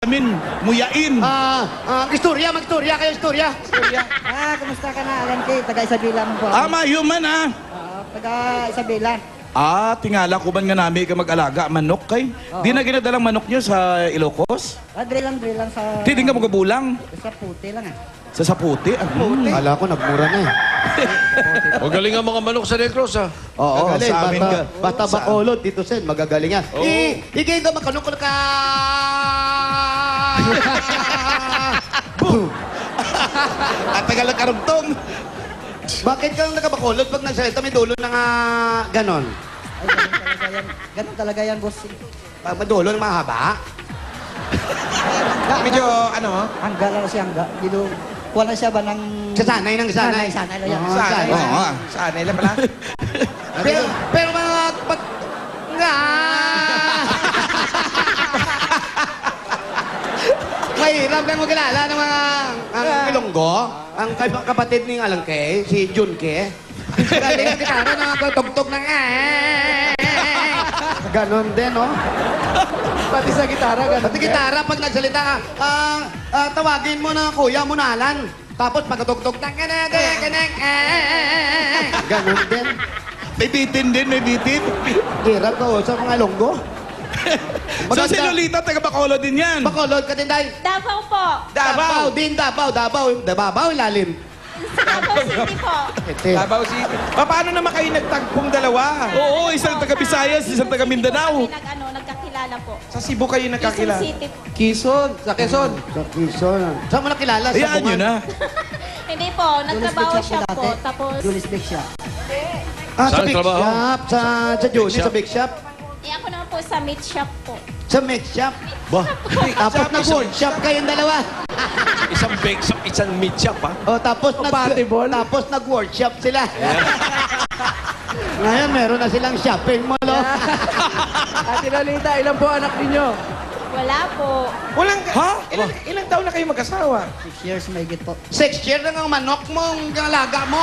amin, muyain. Istorya, mag-istorya kayo, istorya. Kumusta ka na, Alan Kay? Taga Isabela mo po. Human Taga Isabela. Tingala ko man nga nami ka mag-alaga, manok kay. Di na ginadalang manok nyo sa Ilocos? Drill lang sa... Di ka magabulang. Sa puti lang Sa Saputi? Kala ko, nagmura na eh. Magaling ang mga manok sa Negros, ha? Oo, Magaling, sa amin ka. bata Bacolod, Tito Sen, magagaling yan. Oo. Igay ka makanong ka. Boom! At tagal ng karugtong. Bakit ka lang nakabakolod pag nagsalita may dulo na nga ganon? Ganun talaga yan, boss. Pag may dulo na mahaba? Medyo ano? Hangga lang siya, hangga. Dito, kuha na siya ba ng... Kasanay ng sanay. Sanay lang yan. Sanay. Oo nga. Sanay lang pala. Pero mga pag... Nga! Mahirap lang magkilala ng mga ang Ilonggo, ang kapatid ni Alangke, si Junke. Galing ang gitara na tugtog ng ganon din, no? Pati sa gitara, ganun. Pati gitara, pag nagsalita ka, tawagin mo na kuya mo na Alan. Tapos pagkatugtog ng ganon din. May bitin din, may bitin. Hirap ko sa mga Ilonggo. So si Lolita, taga Bacolod din yan. Bacolod ka din dahil. Davao po. Davao din, Davao, ilalim. Davao City po. Davao City. Paano naman kayo nagtagpong dalawa? Oo, isang taga Visayas, isang taga Mindanao. Nagkakilala po. Sa Cebu kayo Quezon nagkakilala? City po. Quezon. Sa Quezon. Sa Quezon. Saan mo nakilala? Sa Ayan yun na. Hindi po, nagtrabaho siya po. Tapos, Julis Beck siya. Sa Saan Big trabaho? Shop. Sa Juni, sa Big Shop. ako naman po sa meat shop po. Sa Mix Shop. Bah. Tapos nag-workshop kayong dalawa. Isang bake shop, isang meat shop, ha? Tapos nag-workshop sila. Ngayon, meron na silang shopping mall. Ate Lolita, ilan po anak ninyo? Wala po. Walang... Ha? Ilang taon na kayo mag-asawa? 6 years, may git po. 6 years na ang manok mo, ang alaga mo.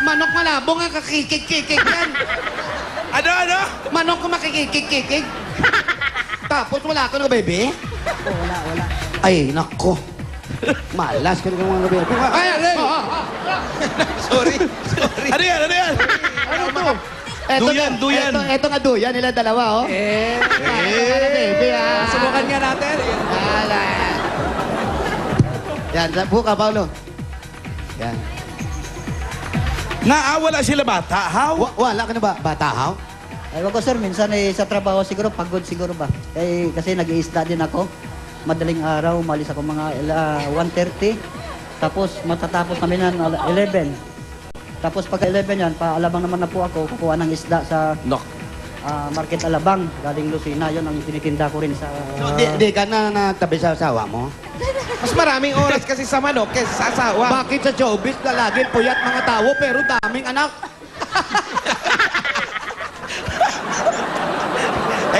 Manok malabo nga kakikik-kikik yan. Ano? Manok ko makikikik-kikik. Tapos wala ka ng baby? Wala. Ay, nako. Malas ka ng mga baby. Ay, Sorry. Ano yan? ano to? Duyan. Ito nga duyan nila dalawa, oh. Baby, Subukan nga natin. Yan, buka, Paolo. Yan. Wala sila bata, how? Wala ka na ba? Batahaw? Ay, wag ko sir, minsan sa trabaho siguro, pagod siguro ba? Kasi nag-i-isda din ako. Madaling araw, umalis ako mga 1:30. Tapos matatapos namin yan 11. Tapos pagka 11 yan, paalabang naman na po ako, kukuha ng isda sa Market Alabang, galing Lucena. Yun ang tinitinda ko rin sa... So, di ka na natabi sa asawa mo? Mas maraming oras kasi sa manok kaysa sa asawa. Bakit sa showbiz na laging puyat mga tao pero daming anak?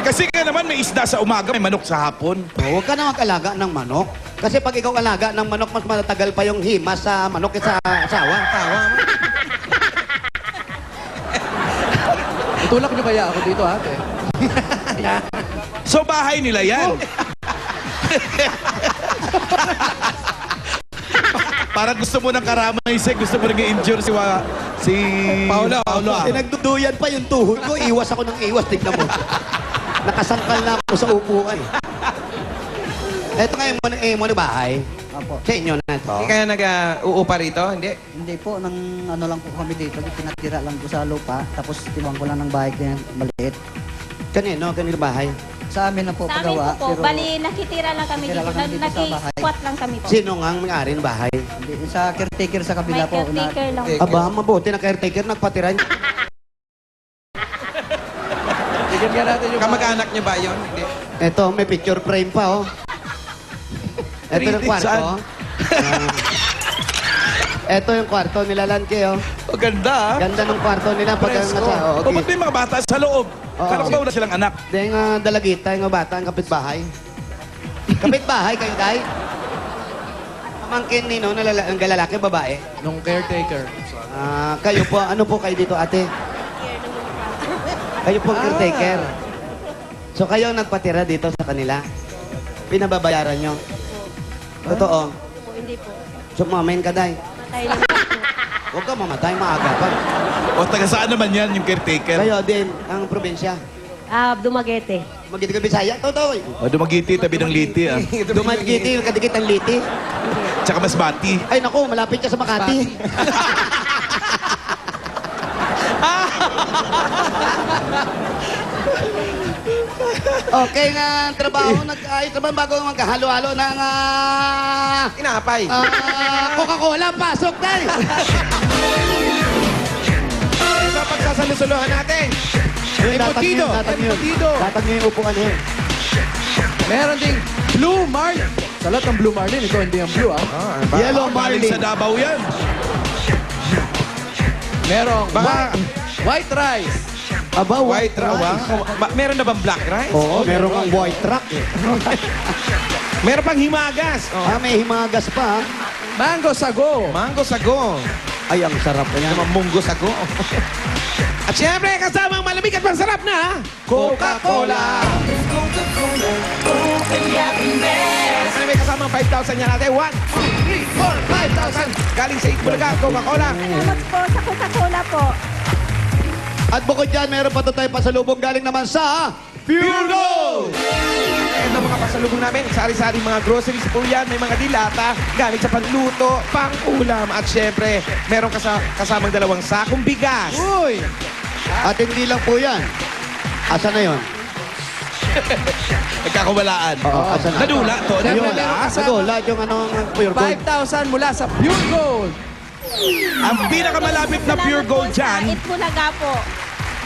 Kasi nga naman may isda sa umaga, may manok sa hapon. Huwag ka na mag-alaga ng manok. Kasi pag ikaw alaga ng manok, mas matatagal pa yung himas sa manok kaysa asawa. Tawa mo. Itulak niyo kaya ako dito, ate? So bahay nila yan. Parang gusto mo ng karamay, gusto mo nang i-injure si Paolo. Nagduduyan pa yung tuhod ko, iwas ako ng iwas, tignan mo. Nakasangkal na ako sa upuan. Ito nga yung mo na bahay. Apo. Sa inyo na ito. Hindi kaya nag-uupa rito? Hindi. Hindi po, ano lang po kami dito, pinatira lang po sa lupa, tapos tiwang ko lang ng bahay kaya maliit. Kanino bahay? Sa amin na po Sa amin pagawa. po po. Bali, nakitira lang kami Nakitira dito. lang kami dito sa bahay. Naki-squat lang kami po. Sino nga ang may-ari ng bahay? Hindi, sa caretaker sa kabila May po. caretaker lang po. Aba, mabuti na caretaker, nagpatiran. Bigyan nga natin yung Kamag-anak niyo ba yun? Hindi. Ito, may picture frame pa, oh. Ito yung kwarto. Saan? Ito yung kwarto nila, Lanke, oh. O ganda, Ganda ng kwarto nila pag Presko. nasa... O ba't may mga bata sa loob? Oo. Kala ko ba wala silang anak? Dahil nga dalagita, yung bata, ang kapitbahay. Kapitbahay kayo, day? Pamangkin nino, ang galalaki, babae. Nung caretaker. Kayo po, ano po kayo dito, ate? Kayo po ang caretaker. So kayo ang nagpatira dito sa kanila? Pinababayaran nyo? Totoo. Po, hindi po. Sumamin ka, day. Patay naman po. Huwag ka mamatay, maaga pa. O taga saan naman yan, yung caretaker? Kayo din, ang probinsya. Dumaguete. Magiging ka Bisaya? Totoo. O Dumaguete, tabi ng Liti, ah. Dumagiti, kadikit ang liti. Tsaka Masbati. Ay, naku, malapit ka sa Makati. Okay nga, trabaho, trabaho bago magkahalo-halo ng Inapay. Coca-Cola, pasok tayo. Ito ang pagsasalusuluhan natin. Embutido. Datang nyo yung upuan eh. Meron ding Blue Marlin. Sa lahat ng Blue Marlin, ito hindi ang blue, ah. Yellow Galing sa Marlin. Davao yan. Merong Baka- white rice. Aba, White rawa. Meron na bang black rice? Oo, meron kang white truck eh. Meron pang himagas. Oh. May himagas pa. Mango sago. Mango sago. Ay, ang sarap na yan. Naman munggo sago. At syempre, kasama ang malamig at masarap na Coca-Cola. Siyempre, may kasama ang 5,000 yan natin. 1, 2, 3, 4, 5,000. Galing sa Itbulaga, Coca-Cola. Salamat po sa Coca-Cola po. At bukod dyan, meron pa tayo pasalubong galing naman sa Pure Gold! Ito mga pasalubong namin, sari-sari mga groceries po yan, may mga dilata, gamit sa panluto, pang-ulam, at syempre, meron kasamang 2 sakong bigas. Uy! At hindi lang po yan. Asa na yon? Nagkakawalaan. Oo, asa na? Nadula to. Siyempre, Nadula. meron kasama. Sago, lahat yung ano, pure gold. 5,000 mula sa Pure Gold. Ang pinakamalapit na Pure Gold dyan, Sa Itbulaga po.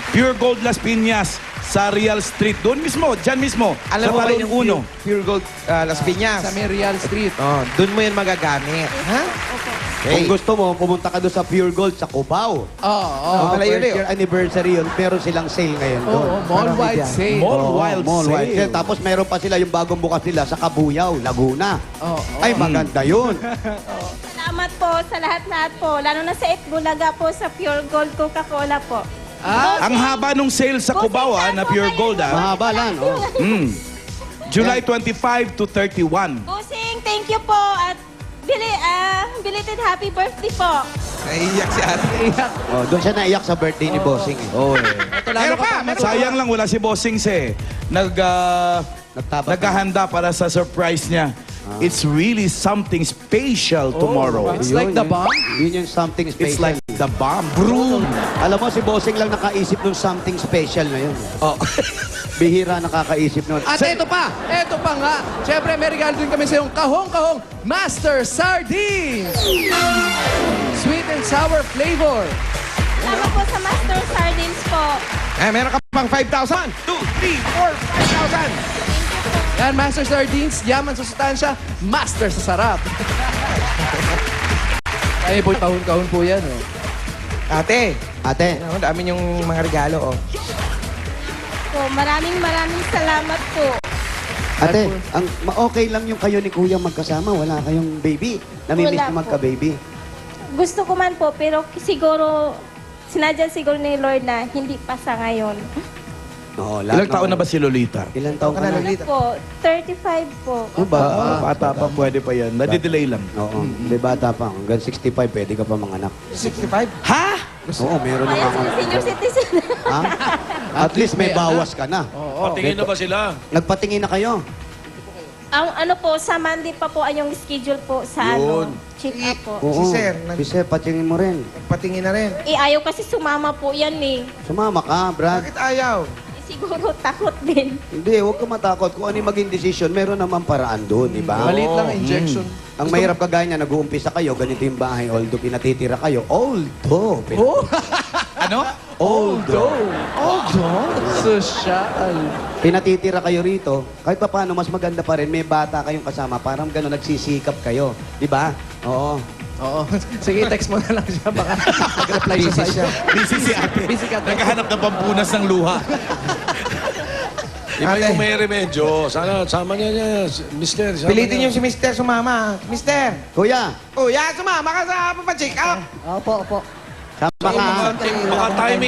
Pure Gold Las Piñas, sa Real Street. Doon mismo, dyan mismo. Alam sa mo ba Talon yung Uno. Pure Gold Las Piñas? Sa Merial Street. Oh, doon mo yan magagamit. Ha? Opo. Kung gusto mo, pumunta ka doon sa Pure Gold sa Cubao. Oo. malayo First yun. year anniversary yun. Meron silang sale ngayon doon. Oo, mall-wide sale. Mall Oo, Wild mall-wide Sale. sale. Tapos meron pa sila yung bagong bukas nila sa Kabuyao, Laguna. Oo. Ay, maganda yun. Salamat po sa lahat-lahat po. Lalo na sa Itbulaga po sa Pure Gold Coca-Cola po. Ang haba nung sale sa Cubao, na Pure Gold, ah. Mahaba lang. Oh. July 25 to 31. Bossing, thank you po. At belated happy birthday po. Naiiyak si ate. Oh, doon siya naiyak sa birthday ni Bossing. Eh. Oh, Ito lalo Meron ka pa, pa. meron Sayang lang wala si Bossing eh. Nagtabak. Naghahanda para sa surprise niya. It's really something special tomorrow. It's like the bomb. Yun yung something special. It's like the bomb. Broom. Alam mo, si Bossing lang nakaisip ng something special na yun. Oh. Bihira nakakaisip nun. At ito pa! Ito pa nga. Siyempre, may regalo din kami sa iyong kahong-kahong Master Sardines. Sweet and sour flavor. Salamat po sa Master Sardines po. Meron ka pang 5,000. 2, 3, 4, 5,000. Yan, Master Sardines. Yaman sa sustansya. Master sa sarap. Ay, po, kahon-kahon po yan. Oh. Ate, Ate, ang dami yung mga regalo, oh. Po, maraming salamat po. ate, okay lang yung kayo ni Kuya magkasama. Wala kayong baby. Namimiss Wala ko po. magka-baby. Gusto ko man po, pero siguro, sinadya siguro ni Lord na hindi pa sa ngayon. Oo, Ilang taon na ba si Lolita? Ilang taon ka na? Ano po? 35 po. Bata pa, pwede pa yan. Nadidelay lang. Oo, hindi bata pa. Hanggang 65, pwede ka pa manganak. 65? Ha? Oo, meron na Kaya mga... senior citizen. Ha? At least may bawas ka na. Patingin na ba sila? Nagpatingin na kayo. Ang ano po, sa Monday pa po ay yung schedule po sa check up po. Oo. Sir, Si Sir, patingin mo rin. Patingin na rin. Ayaw kasi sumama po yan eh. Sumama ka, Brad. Bakit ayaw? Siguro takot din. Hindi, huwag ka matakot. Kung ano yung maging desisyon, meron naman paraan doon, di ba? Maliit lang ang injection. Ang mahirap kagaya niya, nag-uumpisa kayo, ganito yung bahay, although pinatitira kayo, although, Ano? although, Social. pinatitira kayo rito, kahit pa paano, mas maganda pa rin, may bata kayong kasama, parang gano'n, nagsisikap kayo. Di ba? Oo. Oo. Sige, text mo na lang siya. Baka mag-reply siya sa iyo. Busy si ate. Busy ka. Naghahanap ng pampunas ng luha. Iba yung may remedyo. Sana, sama niya, mister. Pilitin yung si Mister sumama. Mister! Kuya, Oh, yan, sumama ka sa papacheck up. Opo, opo. sama ka. Baka timing